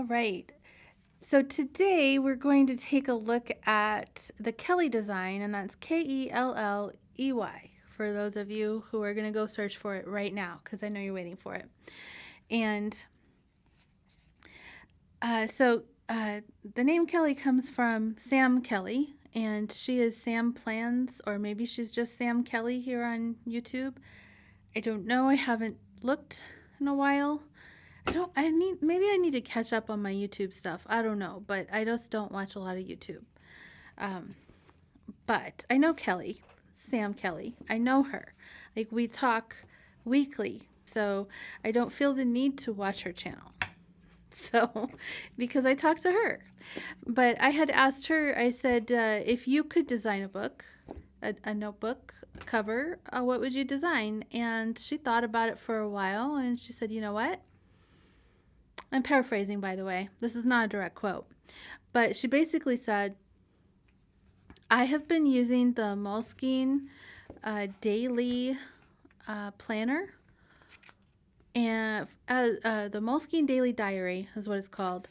All right. So today we're going to take a look at the Kelly design, and that's Kelley, for those of you who are going to go search for it right now, because I know you're waiting for it. And the name Kelly comes from Sam Kelley, and she is Sam Plans, or maybe she's just Sam Kelley here on YouTube. I don't know. I haven't looked in a while. Maybe I need to catch up on my YouTube stuff. I don't know, but I just don't watch a lot of YouTube. But I know Kelley, Sam Kelley. I know her. Like, we talk weekly, so I don't feel the need to watch her channel. So, because I talk to her. But I had asked her, I said, if you could design a book, a notebook cover, what would you design? And she thought about it for a while, and she said, you know what? I'm paraphrasing, by the way. This is not a direct quote. But she basically said, I have been using the Moleskine daily planner, and the Moleskine Daily Diary is what it's called.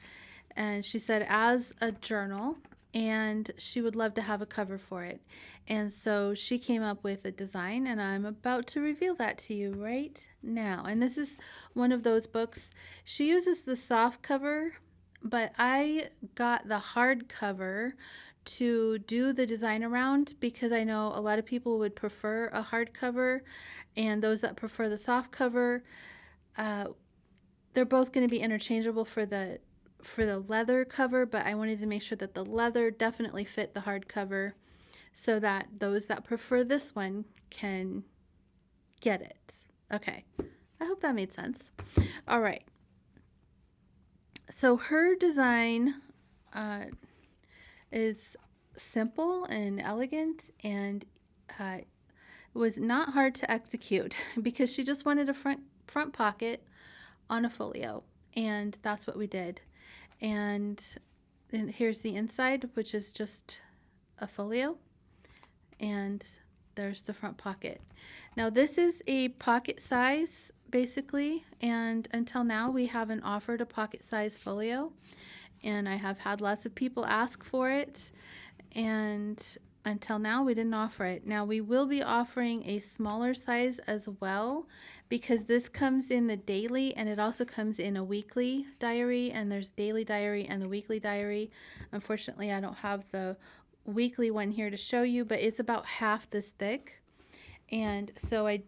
And she said, as a journal, and she would love to have a cover for it. And so she came up with a design, and I'm about to reveal that to you right now. And this is one of those books. She uses the soft cover, but I got the hard cover to do the design around, because I know a lot of people would prefer a hard cover, and those that prefer the soft cover, they're both going to be interchangeable for the leather cover, but I wanted to make sure that the leather definitely fit the hard cover, so that those that prefer this one can get it. Okay, I hope that made sense. All right. So her design is simple and elegant, and was not hard to execute because she just wanted a front pocket on a folio, and that's what we did. And here's the inside, which is just a folio, and there's the front pocket. Now this is a pocket size basically, and until now we haven't offered a pocket size folio, and I have had lots of people ask for it, and until now we didn't offer it. Now we will be offering a smaller size as well, because this comes in the daily, and it also comes in a weekly diary, and there's daily diary and the weekly diary. Unfortunately, I don't have the weekly one here to show you, but it's about half this thick. And so I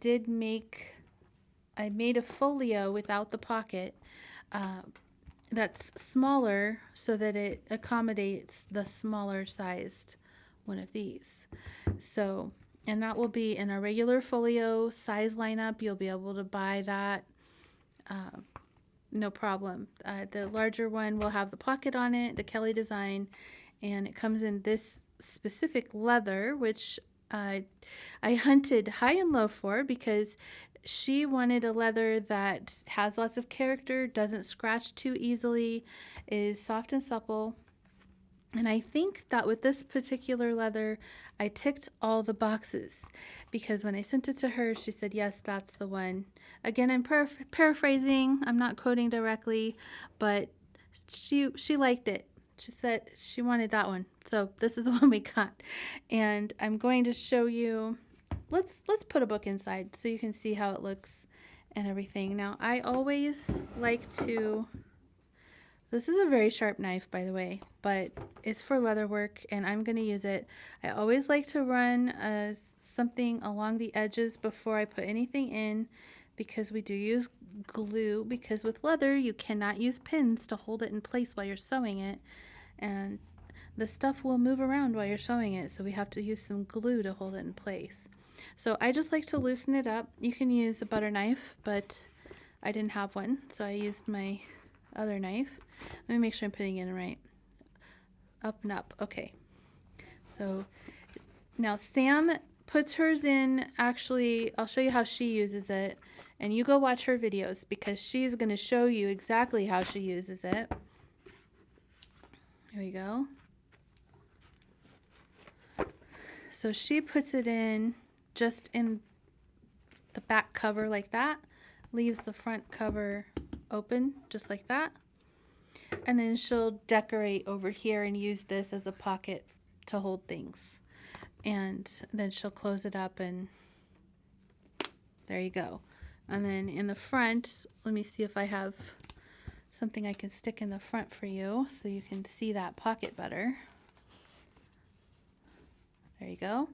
made a folio without the pocket, that's smaller, so that it accommodates the smaller sized one of these. So, and that will be in a regular folio size lineup. You'll be able to buy that, no problem. The larger one will have the pocket on it, the Kelly design, and it comes in this specific leather, which I hunted high and low for, because she wanted a leather that has lots of character, doesn't scratch too easily, is soft and supple. And I think that with this particular leather, I ticked all the boxes, because when I sent it to her, she said, yes, that's the one. Again, I'm paraphrasing. I'm not quoting directly, but she liked it. She said she wanted that one. So this is the one we got. And I'm going to show you. Let's put a book inside so you can see how it looks and everything. Now, I always like to, this is a very sharp knife, by the way, but it's for leather work, and I'm going to use it. I always like to run something along the edges before I put anything in, because we do use glue, because with leather you cannot use pins to hold it in place while you're sewing it, and the stuff will move around while you're sewing it, so we have to use some glue to hold it in place. So I just like to loosen it up. You can use a butter knife, but I didn't have one, so I used my other knife. Let me make sure I'm putting it in right. Up and up. Okay. So now Sam puts hers in. Actually, I'll show you how she uses it, and you go watch her videos, because she's going to show you exactly how she uses it. Here we go. So she puts it in just in the back cover like that, leaves the front cover open just like that. And then she'll decorate over here and use this as a pocket to hold things. And then she'll close it up and there you go. And then in the front, let me see if I have something I can stick in the front for you so you can see that pocket better. There you go.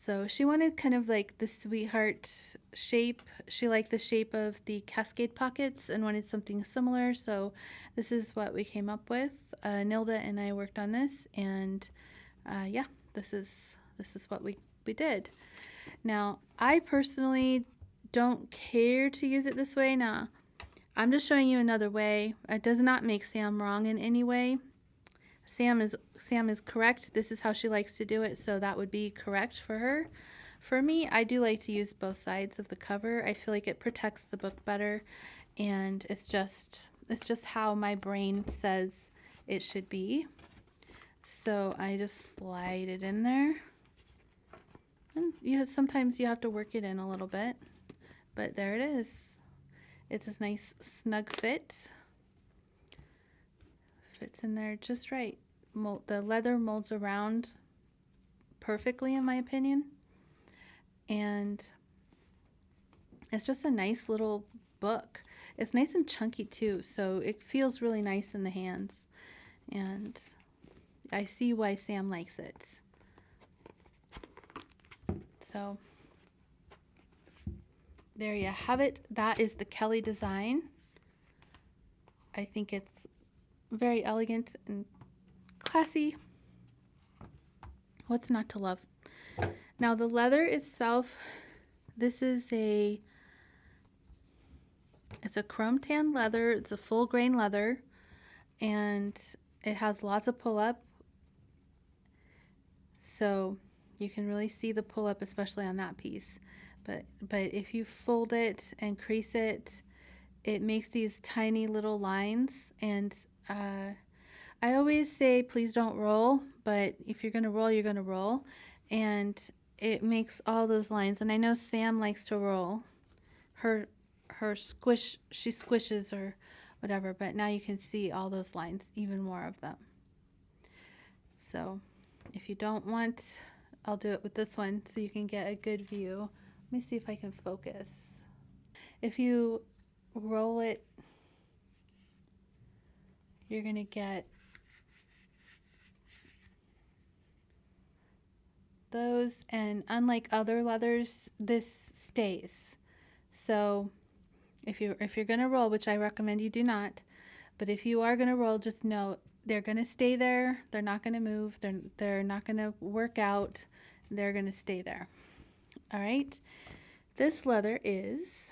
So she wanted kind of like the sweetheart shape. She liked the shape of the cascade pockets and wanted something similar. So this is what we came up with. Nilda and I worked on this, and yeah, this is what we did. Now, I personally don't care to use it this way. Now, I'm just showing you another way. It does not make Sam wrong in any way. Sam is correct. This is how she likes to do it, so that would be correct for her. For me, I do like to use both sides of the cover. I feel like it protects the book better, and it's just how my brain says it should be. So I just slide it in there. And sometimes you have to work it in a little bit, but there it is. It's a nice snug fit. Fits in there just right. The leather molds around perfectly, in my opinion. And it's just a nice little book. It's nice and chunky too, so it feels really nice in the hands. And I see why Sam likes it. So there you have it. That is the Kelly design. I think it's very elegant and classy. What's not to love? Now the leather itself, this is it's a chrome tan leather. It's a full grain leather, and it has lots of pull up. So you can really see the pull up, especially on that piece. But if you fold it and crease it, it makes these tiny little lines. And I always say, please don't roll, but if you're going to roll, you're going to roll. And it makes all those lines. And I know Sam likes to roll. Her squish, she squishes or whatever, but now you can see all those lines, even more of them. So if you don't want, I'll do it with this one so you can get a good view. Let me see if I can focus. If you roll it, you're going to get those, and unlike other leathers, this stays. So if you're going to roll, which I recommend you do not, but if you are going to roll, just know they're going to stay there. They're not going to move. They're not going to work out. They're going to stay there. All right. This leather is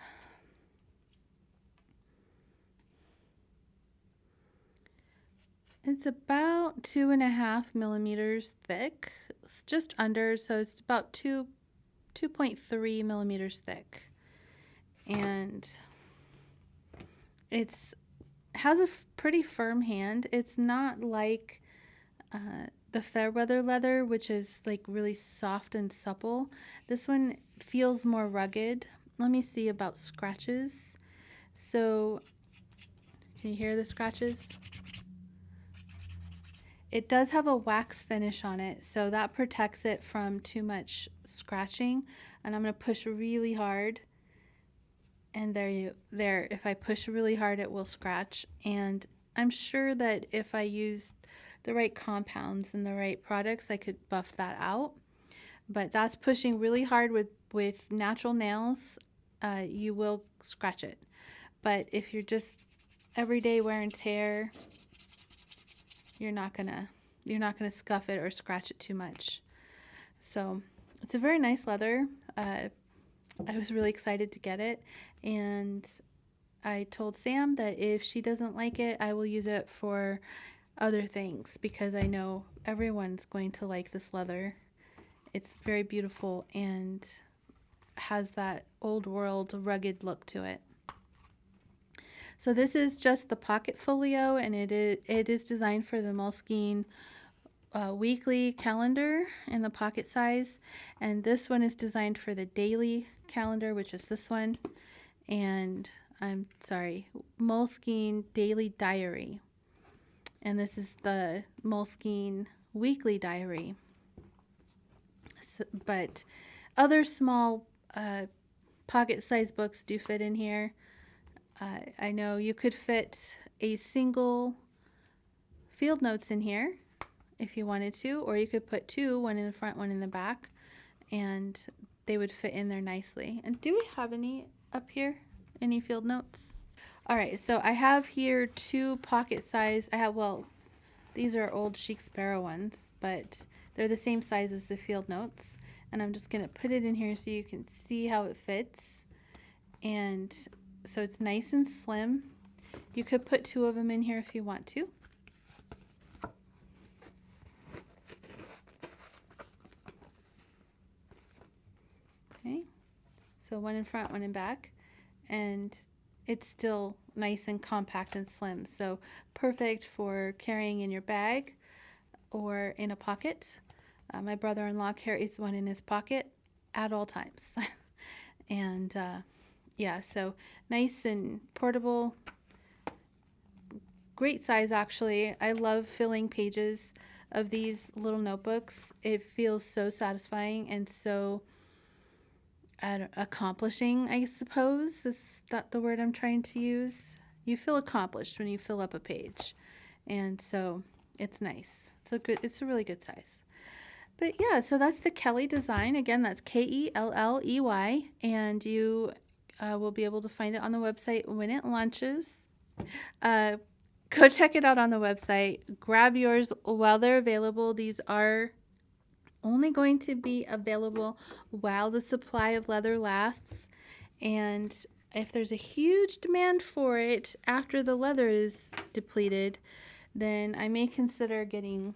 it's about 2.5 millimeters thick. It's just under, so it's about 2.3 millimeters thick. And it has a pretty firm hand. It's not like the Fairweather leather, which is like really soft and supple. This one feels more rugged. Let me see about scratches. So can you hear the scratches? It does have a wax finish on it, so that protects it from too much scratching. And I'm going to push really hard. And there, if I push really hard, it will scratch. And I'm sure that if I used the right compounds and the right products, I could buff that out. But that's pushing really hard with natural nails. You will scratch it. But if you're just everyday wear and tear, you're not gonna scuff it or scratch it too much. So it's a very nice leather. I was really excited to get it, and I told Sam that if she doesn't like it, I will use it for other things, because I know everyone's going to like this leather. It's very beautiful and has that old world rugged look to it. So this is just the pocket folio, and it is designed for the Moleskine weekly calendar in the pocket size, and this one is designed for the daily calendar, which is this one. And I'm sorry, Moleskine Daily Diary. And this is the Moleskine Weekly Diary. So, but other small pocket-sized books do fit in here. I know you could fit a single field notes in here if you wanted to, or you could put two, one in the front, one in the back, and they would fit in there nicely. And do we have any up here? Any field notes? All right, so I have here two pocket size. Well, these are old Chic Sparrow ones, but they're the same size as the field notes. And I'm just gonna put it in here so you can see how it fits. And so it's nice and slim. You could put two of them in here if you want to. Okay, so one in front, one in back, and it's still nice and compact and slim. So perfect for carrying in your bag or in a pocket. My brother-in-law carries one in his pocket at all times. And yeah, so nice and portable. Great size, actually. I love filling pages of these little notebooks. It feels so satisfying and so accomplishing, I suppose. Is that the word I'm trying to use? You feel accomplished when you fill up a page. And so it's nice. It's a really good size. But yeah, so that's the Kelley design. Again, that's Kelley, and you will be able to find it on the website when it launches. Go check it out on the website. Grab yours while they're available. These are only going to be available while the supply of leather lasts. And if there's a huge demand for it after the leather is depleted, then I may consider getting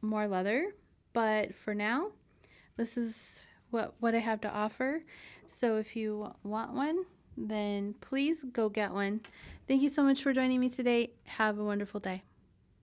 more leather. But for now, this is what I have to offer. So if you want one, then please go get one. Thank you so much for joining me today. Have a wonderful day.